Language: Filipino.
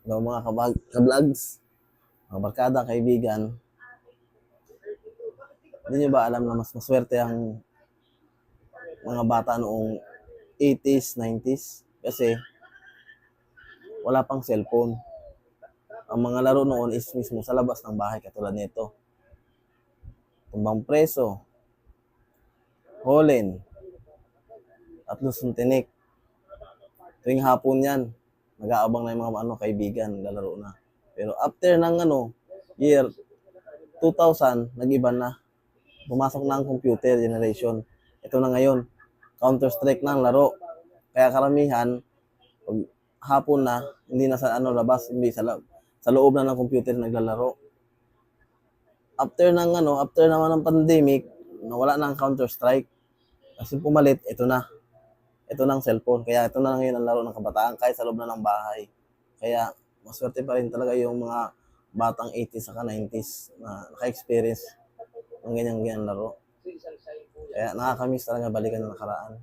Hello mga kablogs, mga barkada, kaibigan. Hindi nyo ba alam na mas maswerte ang mga bata noong 80s, 90s? Kasi wala pang cellphone. Ang mga laro noon is mismo sa labas ng bahay katulad nito. Tumbang preso, holen, at lusong tinik. Tuwing hapon yan, nag-aabang na yung mga kaibigan, lalaro na. Pero after ng year 2000, nag-iba na. Pumasok na ang computer generation. Ito na ngayon, Counter-Strike na ang laro. Kaya karamihan, pag hapon na, hindi na sa labas, hindi sa loob na ng computer naglalaro. After naman ng pandemic, nawala na ang Counter-Strike. Kasi pumalit, ito na. Ito na ang cellphone. Kaya ito na ngayon ang laro ng kabataan kahit sa loob na ng bahay. Kaya maswerte pa rin talaga yung mga batang 80s saka 90s na naka-experience ng ganyan laro. Kaya nakakamiss talaga balikan ng nakaraan.